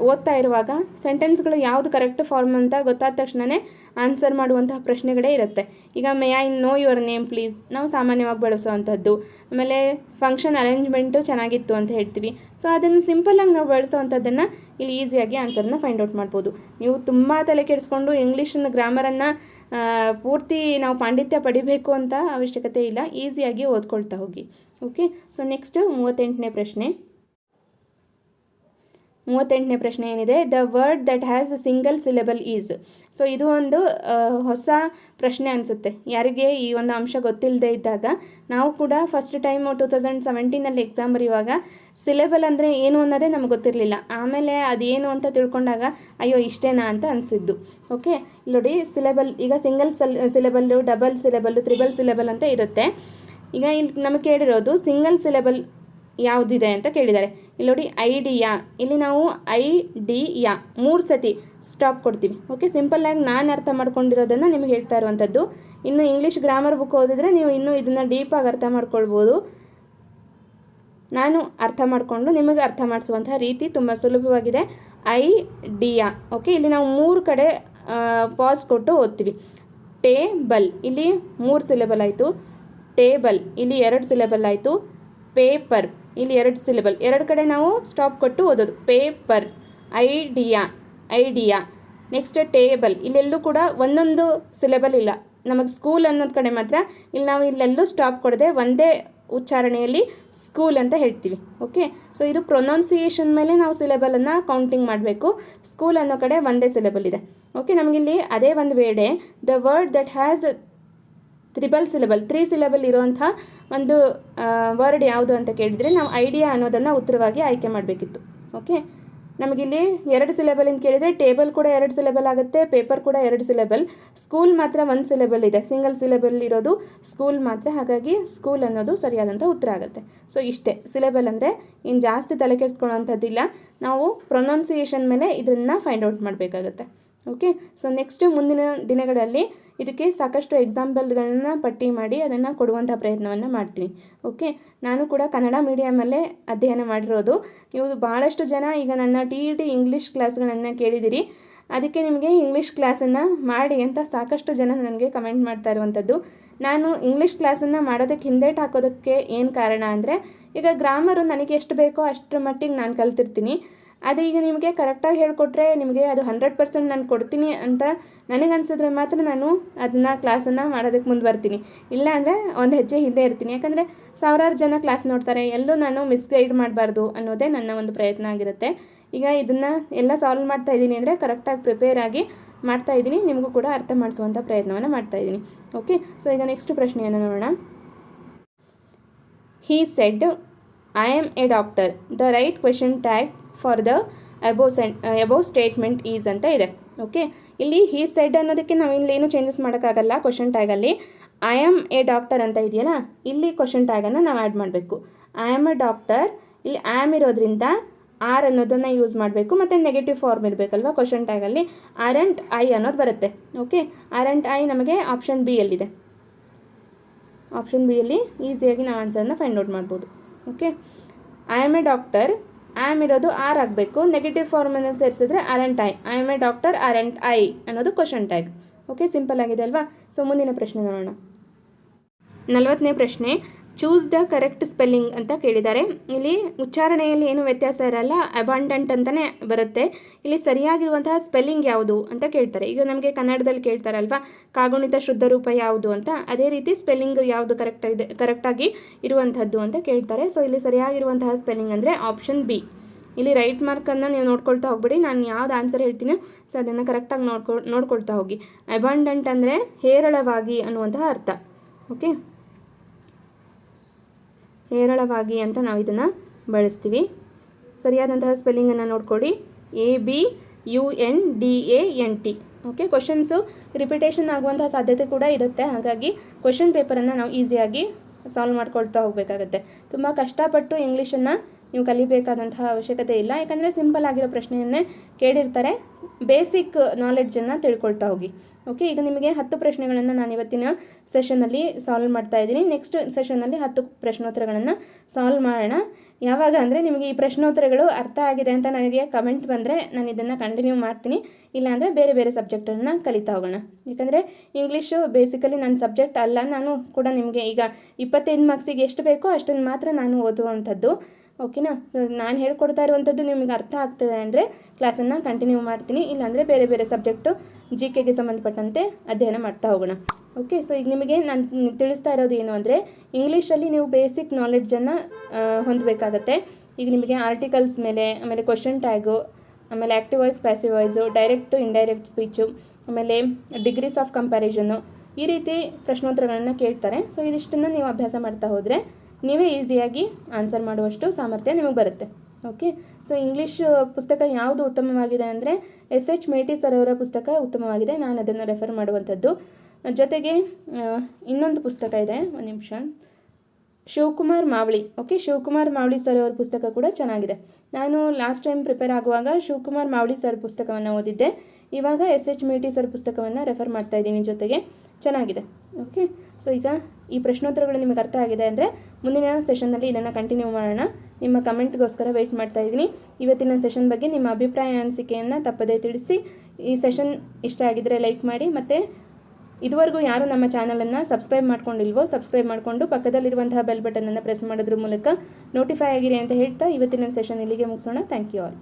ಓದ್ತಾ ಇರುವಾಗ ಸೆಂಟೆನ್ಸ್ಗಳು ಯಾವುದು ಕರೆಕ್ಟ್ ಫಾರ್ಮ್ ಅಂತ ಗೊತ್ತಾದ ತಕ್ಷಣವೇ ಆನ್ಸರ್ ಮಾಡುವಂತಹ ಪ್ರಶ್ನೆಗಳೇ ಇರುತ್ತೆ. ಈಗ may I know your name please ನಾವು ಸಾಮಾನ್ಯವಾಗಿ ಬಳಸೋವಂಥದ್ದು. ಆಮೇಲೆ ಫಂಕ್ಷನ್ ಅರೇಂಜ್ಮೆಂಟು ಚೆನ್ನಾಗಿತ್ತು ಅಂತ ಹೇಳ್ತೀವಿ. ಸೊ ಅದನ್ನು ಸಿಂಪಲ್ಲಾಗಿ ನಾವು ಬಳಸೋವಂಥದ್ದನ್ನು ಇಲ್ಲಿ ಈಸಿಯಾಗಿ ಆನ್ಸರ್ನ ಫೈಂಡ್ ಔಟ್ ಮಾಡ್ಬೋದು. ನೀವು ತುಂಬ ತಲೆ ಕೆಡಿಸ್ಕೊಂಡು ಇಂಗ್ಲೀಷನ್ನ ಗ್ರಾಮರನ್ನು ಪೂರ್ತಿ ನಾವು ಪಾಂಡಿತ್ಯ ಪಡಿಬೇಕು ಅಂತ ಅವಶ್ಯಕತೆ ಇಲ್ಲ, ಈಸಿಯಾಗಿ ಓದ್ಕೊಳ್ತಾ ಹೋಗಿ. ಓಕೆ, ಸೊ ನೆಕ್ಸ್ಟ್ 38ನೇ ಪ್ರಶ್ನೆ. 38ನೇ ಪ್ರಶ್ನೆ ಏನಿದೆ, the word that has a single syllable is. So ಇದು ಒಂದು ಹೊಸ ಪ್ರಶ್ನೆ ಅನಿಸುತ್ತೆ ಯಾರಿಗೆ ಈ ಒಂದು ಅಂಶ ಗೊತ್ತಿಲ್ಲದೆ ಇದ್ದಾಗ. ನಾವು ಕೂಡ ಫಸ್ಟ್ ಟೈಮ್ 2017 ಎಕ್ಸಾಮ್ ಬರೆಯುವಾಗ ಸಿಲೆಬಲ್ ಅಂದರೆ ಏನು ಅನ್ನೋದೇ ನಮ್ಗೆ ಗೊತ್ತಿರಲಿಲ್ಲ. ಆಮೇಲೆ ಅದೇನು ಅಂತ ತಿಳ್ಕೊಂಡಾಗ ಅಯ್ಯೋ ಇಷ್ಟೇನಾ ಅಂತ ಅನಿಸಿದ್ದು. ಓಕೆ, ನೋಡಿ ಸಿಲೆಬಲ್ ಈಗ ಸಿಂಗಲ್ ಸಿಲೆಬಲ್ಲು, ಡಬಲ್ ಸಿಲೆಬಲ್ಲು, ತ್ರಿಬಲ್ ಸಿಲೆಬಲ್ ಅಂತ ಇರುತ್ತೆ. ಈಗ ಇಲ್ಲಿ ನಮಗೆ ಕೇಳಿರೋದು ಸಿಂಗಲ್ ಸಿಲೆಬಲ್ ಯಾವುದಿದೆ ಅಂತ ಕೇಳಿದ್ದಾರೆ. ಇಲ್ಲಿ ನೋಡಿ ಐಡಿಯಾ, ಇಲ್ಲಿ ನಾವು ಐಡಿಯಾ 3 ಸತಿ ಸ್ಟಾಪ್ ಕೊಡ್ತೀವಿ. ಓಕೆ, ಸಿಂಪಲ್ಲಾಗಿ ನಾನು ಅರ್ಥ ಮಾಡ್ಕೊಂಡಿರೋದನ್ನು ನಿಮಗೆ ಹೇಳ್ತಾ ಇರುವಂಥದ್ದು. ಇನ್ನು ಇಂಗ್ಲೀಷ್ ಗ್ರಾಮರ್ ಬುಕ್ ಓದಿದ್ರೆ ನೀವು ಇನ್ನೂ ಇದನ್ನು ಡೀಪಾಗಿ ಅರ್ಥ ಮಾಡ್ಕೊಳ್ಬೋದು. ನಾನು ಅರ್ಥ ಮಾಡಿಕೊಂಡು ನಿಮಗೆ ಅರ್ಥ ಮಾಡಿಸುವಂತಹ ರೀತಿ ತುಂಬ ಸುಲಭವಾಗಿದೆ. ಐಡಿಯಾ. ಓಕೆ, ಇಲ್ಲಿ ನಾವು 3 ಕಡೆ ಪಾಸ್ ಕೊಟ್ಟು ಓದ್ತೀವಿ. ಟೇಬಲ್ ಇಲ್ಲಿ 3 ಸಿಲೆಬಲ್ ಆಯಿತು. ಟೇಬಲ್ ಇಲ್ಲಿ 2 ಸಿಲೆಬಲ್ ಆಯಿತು. ಪೇಪರ್ ಇಲ್ಲಿ 2 ಸಿಲೆಬಲ್, 2 ಕಡೆ ನಾವು ಸ್ಟಾಪ್ ಕೊಟ್ಟು ಓದೋದು. Paper, idea. ನೆಕ್ಸ್ಟ್ ಟೇಬಲ್, ಇಲ್ಲೆಲ್ಲೂ ಕೂಡ ಒಂದೊಂದು ಸಿಲೆಬಲ್ ಇಲ್ಲ. ನಮಗೆ ಸ್ಕೂಲ್ ಅನ್ನೋದು ಕಡೆ ಮಾತ್ರ ಇಲ್ಲಿ ನಾವು ಇಲ್ಲೆಲ್ಲೂ ಸ್ಟಾಪ್ ಕೊಡದೆ ಒಂದೇ ಉಚ್ಚಾರಣೆಯಲ್ಲಿ ಸ್ಕೂಲ್ ಅಂತ ಹೇಳ್ತೀವಿ. ಓಕೆ, ಸೊ ಇದು ಪ್ರೊನೌನ್ಸಿಯೇಷನ್ ಮೇಲೆ ನಾವು ಸಿಲೆಬಲನ್ನು ಕೌಂಟಿಂಗ್ ಮಾಡಬೇಕು. ಸ್ಕೂಲ್ ಅನ್ನೋ ಕಡೆ ಒಂದೇ ಸಿಲೆಬಲ್ ಇದೆ. ಓಕೆ, ನಮಗಿಲ್ಲಿ ಅದೇ ಒಂದು ವೇಳೆ the word that has 3 syllable ಇರುವಂಥ ಒಂದು ವರ್ಡ್ ಯಾವುದು ಅಂತ ಕೇಳಿದರೆ ನಾವು ಐಡಿಯಾ ಅನ್ನೋದನ್ನು ಉತ್ತರವಾಗಿ ಆಯ್ಕೆ ಮಾಡಬೇಕಿತ್ತು. ಓಕೆ, ನಮಗಿಲ್ಲಿ 2 ಸಿಲೆಬಲ್ ಅಂತ ಕೇಳಿದರೆ ಟೇಬಲ್ ಕೂಡ 2 ಸಿಲೆಬಲ್ ಆಗುತ್ತೆ, ಪೇಪರ್ ಕೂಡ 2 ಸಿಲೆಬಲ್, ಸ್ಕೂಲ್ ಮಾತ್ರ 1 ಸಿಲೆಬಲ್ ಇದೆ. ಸಿಂಗಲ್ ಸಿಲೆಬಲ್ ಇರೋದು ಸ್ಕೂಲ್ ಮಾತ್ರ. ಹಾಗಾಗಿ ಸ್ಕೂಲ್ ಅನ್ನೋದು ಸರಿಯಾದಂಥ ಉತ್ತರ ಆಗುತ್ತೆ. ಸೊ ಇಷ್ಟೇ, ಸಿಲೆಬಲ್ ಅಂದರೆ ಏನು ಜಾಸ್ತಿ ತಲೆ ಕೆಡಿಸ್ಕೊಳ್ಳೋವಂಥದ್ದಿಲ್ಲ. ನಾವು ಪ್ರೊನೌನ್ಸಿಯೇಷನ್ ಮೇಲೆ ಇದನ್ನು ಫೈಂಡ್ ಔಟ್ ಮಾಡಬೇಕಾಗತ್ತೆ. ಓಕೆ, ಸೊ ನೆಕ್ಸ್ಟ್ ಮುಂದಿನ ದಿನಗಳಲ್ಲಿ ಇದಕ್ಕೆ ಸಾಕಷ್ಟು ಎಕ್ಸಾಂಪಲ್ಗಳನ್ನ ಪಟ್ಟಿ ಮಾಡಿ ಅದನ್ನು ಕೊಡುವಂಥ ಪ್ರಯತ್ನವನ್ನು ಮಾಡ್ತೀನಿ. ಓಕೆ, ನಾನು ಕೂಡ ಕನ್ನಡ ಮೀಡಿಯಮಲ್ಲೇ ಅಧ್ಯಯನ ಮಾಡಿರೋದು. ನೀವು ಭಾಳಷ್ಟು ಜನ ಈಗ ನನ್ನ TET ಇಂಗ್ಲೀಷ್ ಕ್ಲಾಸ್ಗಳನ್ನು ಕೇಳಿದಿರಿ. ಅದಕ್ಕೆ ನಿಮಗೆ ಇಂಗ್ಲೀಷ್ ಕ್ಲಾಸನ್ನು ಮಾಡಿ ಅಂತ ಸಾಕಷ್ಟು ಜನ ನನಗೆ ಕಮೆಂಟ್ ಮಾಡ್ತಾ ಇರುವಂಥದ್ದು. ನಾನು ಇಂಗ್ಲೀಷ್ ಕ್ಲಾಸನ್ನು ಮಾಡೋದಕ್ಕೆ ಹಿಂದೇಟು ಹಾಕೋದಕ್ಕೆ ಏನು ಕಾರಣ ಅಂದರೆ, ಈಗ ಗ್ರಾಮರು ನನಗೆ ಎಷ್ಟು ಬೇಕೋ ಅಷ್ಟರ ಮಟ್ಟಿಗೆ ನಾನು ಕಲ್ತಿರ್ತೀನಿ. ಅದು ಈಗ ನಿಮಗೆ ಕರೆಕ್ಟಾಗಿ ಹೇಳಿಕೊಟ್ರೆ ನಿಮಗೆ ಅದು 100% ನಾನು ಕೊಡ್ತೀನಿ ಅಂತ ನನಗನ್ಸಿದ್ರೆ ಮಾತ್ರ ನಾನು ಅದನ್ನು ಕ್ಲಾಸನ್ನು ಮಾಡೋದಕ್ಕೆ ಮುಂದುವರ್ತೀನಿ. ಇಲ್ಲ ಅಂದರೆ ಒಂದು ಹೆಜ್ಜೆ ಹಿಂದೆ ಇರ್ತೀನಿ. ಯಾಕಂದರೆ ಸಾವಿರಾರು ಜನ ಕ್ಲಾಸ್ ನೋಡ್ತಾರೆ, ಎಲ್ಲೂ ನಾನು ಮಿಸ್ಗೈಡ್ ಮಾಡಬಾರ್ದು ಅನ್ನೋದೇ ನನ್ನ ಒಂದು ಪ್ರಯತ್ನ ಆಗಿರುತ್ತೆ. ಈಗ ಇದನ್ನು ಎಲ್ಲ ಸಾಲ್ವ್ ಮಾಡ್ತಾ ಇದ್ದೀನಿ ಅಂದರೆ ಕರೆಕ್ಟಾಗಿ ಪ್ರಿಪೇರ್ ಆಗಿ ಮಾಡ್ತಾ ಇದ್ದೀನಿ, ನಿಮಗೂ ಕೂಡ ಅರ್ಥ ಮಾಡಿಸುವಂಥ ಪ್ರಯತ್ನವನ್ನು ಮಾಡ್ತಾ ಇದ್ದೀನಿ. ಓಕೆ, ಸೊ ಈಗ ನೆಕ್ಸ್ಟ್ ಪ್ರಶ್ನೆಯನ್ನು ನೋಡೋಣ. He said I am a doctor. The right question tag for the above statement is ಅಂತ ಇದೆ. ಓಕೆ, ಇಲ್ಲಿ ಹೀ ಸೆಡ್ ಅನ್ನೋದಕ್ಕೆ ನಾವು ಇಲ್ಲೇನು ಚೇಂಜಸ್ ಮಾಡೋಕ್ಕಾಗಲ್ಲ. ಕ್ವೆಶನ್ ಟ್ಯಾಗಲ್ಲಿ ಐ ಆಮ್ ಎ ಡಾಕ್ಟರ್ ಅಂತ ಇದೆಯಲ್ಲ, ಇಲ್ಲಿ ಕ್ವೆಶನ್ ಟ್ಯಾಗನ್ನು ನಾವು ಆ್ಯಡ್ ಮಾಡಬೇಕು. ಐ ಆಮ್ ಎ ಡಾಕ್ಟರ್, ಇಲ್ಲಿ ಆ್ಯಮ್ ಇರೋದ್ರಿಂದ ಆರ್ ಅನ್ನೋದನ್ನು ಯೂಸ್ ಮಾಡಬೇಕು, ಮತ್ತು ನೆಗೆಟಿವ್ ಫಾರ್ಮ್ ಇರಬೇಕಲ್ವ ಕ್ವೆಶನ್ ಟ್ಯಾಗಲ್ಲಿ. ಆರಂಟ್ ಐ ಅನ್ನೋದು ಬರುತ್ತೆ. ಓಕೆ, ಆರಂಟ್ ಐ ನಮಗೆ ಆಪ್ಷನ್ ಬಿ ಯಲ್ಲಿದೆ. ಆಪ್ಷನ್ ಬಿ ಯಲ್ಲಿ ಈಸಿಯಾಗಿ ನಾವು ಆನ್ಸರ್ನ ಫೈಂಡ್ ಔಟ್ ಮಾಡ್ಬೋದು. Okay, I am a doctor, am ಇರೋದು ಆರ್ ಆಗಬೇಕು, ನೆಗೆಟಿವ್ ಫಾರ್ಮನ್ನು ಸೇರಿಸಿದ್ರೆ aren't I am a doctor aren't I ಅನ್ನೋದು ಕ್ವೆಶನ್ ಟ್ಯಾಗ್. ಓಕೆ, ಸಿಂಪಲ್ ಆಗಿದೆ ಅಲ್ವಾ. ಸೊ ಮುಂದಿನ ಪ್ರಶ್ನೆ ನೋಡೋಣ. 40ನೇ ಪ್ರಶ್ನೆ, ಚೂಸ್ ದ ಕರೆಕ್ಟ್ ಸ್ಪೆಲ್ಲಿಂಗ್ ಅಂತ ಕೇಳಿದ್ದಾರೆ. ಇಲ್ಲಿ ಉಚ್ಚಾರಣೆಯಲ್ಲಿ ಏನು ವ್ಯತ್ಯಾಸ ಇರಲ್ಲ, ಅಬಂಡೆಂಟ್ ಅಂತಲೇ ಬರುತ್ತೆ. ಇಲ್ಲಿ ಸರಿಯಾಗಿರುವಂತಹ ಸ್ಪೆಲ್ಲಿಂಗ್ ಯಾವುದು ಅಂತ ಕೇಳ್ತಾರೆ. ಈಗ ನಮಗೆ ಕನ್ನಡದಲ್ಲಿ ಕೇಳ್ತಾರಲ್ವಾ, ಕಾಗುಣಿತ ಶುದ್ಧ ರೂಪ ಯಾವುದು ಅಂತ, ಅದೇ ರೀತಿ ಸ್ಪೆಲ್ಲಿಂಗ್ ಯಾವುದು ಕರೆಕ್ಟಾಗಿ ಇರುವಂಥದ್ದು ಅಂತ ಕೇಳ್ತಾರೆ. ಸೊ ಇಲ್ಲಿ ಸರಿಯಾಗಿರುವಂತಹ ಸ್ಪೆಲ್ಲಿಂಗ್ ಅಂದರೆ ಆಪ್ಷನ್ ಬಿ. ಇಲ್ಲಿ ರೈಟ್ ಮಾರ್ಕನ್ನು ನೀವು ನೋಡ್ಕೊಳ್ತಾ ಹೋಗ್ಬಿಡಿ, ನಾನು ಯಾವ್ದು ಆನ್ಸರ್ ಹೇಳ್ತೀನಿ ಸೊ ಅದನ್ನು ಕರೆಕ್ಟಾಗಿ ನೋಡ್ಕೊಳ್ತಾ ಹೋಗಿ. ಅಬಂಡೆಂಟ್ ಅಂದರೆ ಹೇರಳವಾಗಿ ಅನ್ನುವಂತಹ ಅರ್ಥ. ಓಕೆ, ಹೇರಳವಾಗಿ ಅಂತ ನಾವು ಇದನ್ನು ಬಳಸ್ತೀವಿ. ಸರಿಯಾದಂತಹ ಸ್ಪೆಲ್ಲಿಂಗನ್ನು ನೋಡ್ಕೊಳ್ಳಿ, ABUNDANT. ಓಕೆ, ಕ್ವಶನ್ಸು ರಿಪಿಟೇಷನ್ ಆಗುವಂತಹ ಸಾಧ್ಯತೆ ಕೂಡ ಇರುತ್ತೆ. ಹಾಗಾಗಿ ಕ್ವಶನ್ ಪೇಪರನ್ನು ನಾವು ಈಸಿಯಾಗಿ ಸಾಲ್ವ್ ಮಾಡ್ಕೊಳ್ತಾ ಹೋಗಬೇಕಾಗತ್ತೆ. ತುಂಬ ಕಷ್ಟಪಟ್ಟು ಇಂಗ್ಲೀಷನ್ನು ನೀವು ಕಲಿಬೇಕಾದಂತಹ ಅವಶ್ಯಕತೆ ಇಲ್ಲ. ಯಾಕಂದರೆ ಸಿಂಪಲ್ ಆಗಿರೋ ಪ್ರಶ್ನೆಯನ್ನೇ ಕೇಳಿರ್ತಾರೆ. ಬೇಸಿಕ್ ನಾಲೆಡ್ಜನ್ನು ತಿಳ್ಕೊಳ್ತಾ ಹೋಗಿ. ಓಕೆ, ಈಗ ನಿಮಗೆ 10 ಪ್ರಶ್ನೆಗಳನ್ನು ನಾನು ಇವತ್ತಿನ ಸೆಷನ್ನಲ್ಲಿ ಸಾಲ್ವ್ ಮಾಡ್ತಾ ಇದ್ದೀನಿ. ನೆಕ್ಸ್ಟ್ ಸೆಷನ್ನಲ್ಲಿ 10 ಪ್ರಶ್ನೋತ್ತರಗಳನ್ನು ಸಾಲ್ವ್ ಮಾಡೋಣ. ಯಾವಾಗ ಅಂದರೆ ನಿಮಗೆ ಈ ಪ್ರಶ್ನೋತ್ತರಗಳು ಅರ್ಥ ಆಗಿದೆ ಅಂತ ನನಗೆ ಕಮೆಂಟ್ ಬಂದರೆ ನಾನು ಇದನ್ನು ಕಂಟಿನ್ಯೂ ಮಾಡ್ತೀನಿ. ಇಲ್ಲಾಂದರೆ ಬೇರೆ ಬೇರೆ ಸಬ್ಜೆಕ್ಟನ್ನು ಕಲಿತಾ ಹೋಗೋಣ. ಯಾಕಂದರೆ ಇಂಗ್ಲೀಷು ಬೇಸಿಕಲಿ ನನ್ನ ಸಬ್ಜೆಕ್ಟ್ ಅಲ್ಲ. ನಾನು ಕೂಡ ನಿಮಗೆ ಈಗ 25 ಮಾರ್ಕ್ಸಿಗೆ ಎಷ್ಟು ಬೇಕೋ ಅಷ್ಟನ್ನು ಮಾತ್ರ ನಾನು ಓದುವಂಥದ್ದು. ಓಕೆನಾ, ನಾನು ಹೇಳ್ಕೊಡ್ತಾ ಇರುವಂಥದ್ದು ನಿಮಗೆ ಅರ್ಥ ಆಗ್ತದೆ ಅಂದರೆ ಕ್ಲಾಸನ್ನು ಕಂಟಿನ್ಯೂ ಮಾಡ್ತೀನಿ. ಇಲ್ಲಾಂದರೆ ಬೇರೆ ಬೇರೆ ಸಬ್ಜೆಕ್ಟು GKಗೆ ಸಂಬಂಧಪಟ್ಟಂತೆ ಅಧ್ಯಯನ ಮಾಡ್ತಾ ಹೋಗೋಣ. ಓಕೆ, ಸೊ ಈಗ ನಿಮಗೆ ನಾನು ತಿಳಿಸ್ತಾ ಇರೋದು ಏನು ಅಂದರೆ, ಇಂಗ್ಲೀಷಲ್ಲಿ ನೀವು ಬೇಸಿಕ್ ನಾಲೆಡ್ಜನ್ನು ಹೊಂದಬೇಕಾಗತ್ತೆ. ಈಗ ನಿಮಗೆ ಆರ್ಟಿಕಲ್ಸ್ ಮೇಲೆ, ಆಮೇಲೆ ಕ್ವೆಶನ್ ಟ್ಯಾಗು, ಆಮೇಲೆ active voice, passive voice, direct indirect speech, ಆಮೇಲೆ ಡಿಗ್ರೀಸ್ ಆಫ್ ಕಂಪ್ಯಾರಿಸನ್ನು, ಈ ರೀತಿ ಪ್ರಶ್ನೋತ್ತರಗಳನ್ನು ಕೇಳ್ತಾರೆ. ಸೊ ಇದಿಷ್ಟನ್ನು ನೀವು ಅಭ್ಯಾಸ ಮಾಡ್ತಾ ಹೋದರೆ ನೀವೇ ಈಸಿಯಾಗಿ ಆನ್ಸರ್ ಮಾಡುವಷ್ಟು ಸಾಮರ್ಥ್ಯ ನಿಮಗೆ ಬರುತ್ತೆ. ಓಕೆ, ಸೊ ಇಂಗ್ಲೀಷ್ ಪುಸ್ತಕ ಯಾವುದು ಉತ್ತಮವಾಗಿದೆ ಅಂದರೆ SH ಮೇಟಿ ಸರ್ ಅವರ ಪುಸ್ತಕ ಉತ್ತಮವಾಗಿದೆ. ನಾನು ಅದನ್ನು ರೆಫರ್ ಮಾಡುವಂಥದ್ದು. ಜೊತೆಗೆ ಇನ್ನೊಂದು ಪುಸ್ತಕ ಇದೆ, ಒಂದು ನಿಮಿಷ, ಶಿವಕುಮಾರ್ ಮಾವಳಿ. ಓಕೆ, ಶಿವಕುಮಾರ್ ಮಾವಳಿ ಸರ್ ಅವ್ರ ಪುಸ್ತಕ ಕೂಡ ಚೆನ್ನಾಗಿದೆ. ನಾನು ಲಾಸ್ಟ್ ಟೈಮ್ ಪ್ರಿಪೇರ್ ಆಗುವಾಗ ಶಿವಕುಮಾರ್ ಮಾವಳಿ ಸರ್ ಪುಸ್ತಕವನ್ನು ಓದಿದ್ದೆ. ಇವಾಗ SH ಮೇಟಿ ಸರ್ ಪುಸ್ತಕವನ್ನು ರೆಫರ್ ಮಾಡ್ತಾ ಇದ್ದೀನಿ ಜೊತೆಗೆ. ಚೆನ್ನಾಗಿದೆ. ಓಕೆ, ಸೊ ಈಗ ಈ ಪ್ರಶ್ನೋತ್ತರಗಳು ನಿಮಗೆ ಅರ್ಥ ಆಗಿದೆ ಅಂದರೆ ಮುಂದಿನ ಸೆಷನ್ನಲ್ಲಿ ಇದನ್ನು ಕಂಟಿನ್ಯೂ ಮಾಡೋಣ. ನಿಮ್ಮ ಕಮೆಂಟ್ಗೋಸ್ಕರ ವೆಯ್ಟ್ ಮಾಡ್ತಾ ಇದ್ದೀನಿ. ಇವತ್ತಿನ ಸೆಷನ್ ಬಗ್ಗೆ ನಿಮ್ಮ ಅಭಿಪ್ರಾಯ ಅನಿಸಿಕೆಯನ್ನು ತಪ್ಪದೇ ತಿಳಿಸಿ. ಈ ಸೆಷನ್ ಇಷ್ಟ ಆಗಿದ್ದರೆ ಲೈಕ್ ಮಾಡಿ, ಮತ್ತು ಇದುವರೆಗೂ ಯಾರು ನಮ್ಮ ಚಾನಲನ್ನು ಸಬ್ಸ್ಕ್ರೈಬ್ ಮಾಡ್ಕೊಂಡಿಲ್ವೋ ಸಬ್ಸ್ಕ್ರೈಬ್ ಮಾಡಿಕೊಂಡು ಪಕ್ಕದಲ್ಲಿರುವಂತಹ ಬೆಲ್ ಬಟನನ್ನು ಪ್ರೆಸ್ ಮಾಡೋದ್ರ ಮೂಲಕ ನೋಟಿಫೈ ಆಗಿರಿ ಅಂತ ಹೇಳ್ತಾ ಇವತ್ತಿನ ಸೆಷನ್ ಇಲ್ಲಿಗೆ ಮುಗಿಸೋಣ. Thank you all.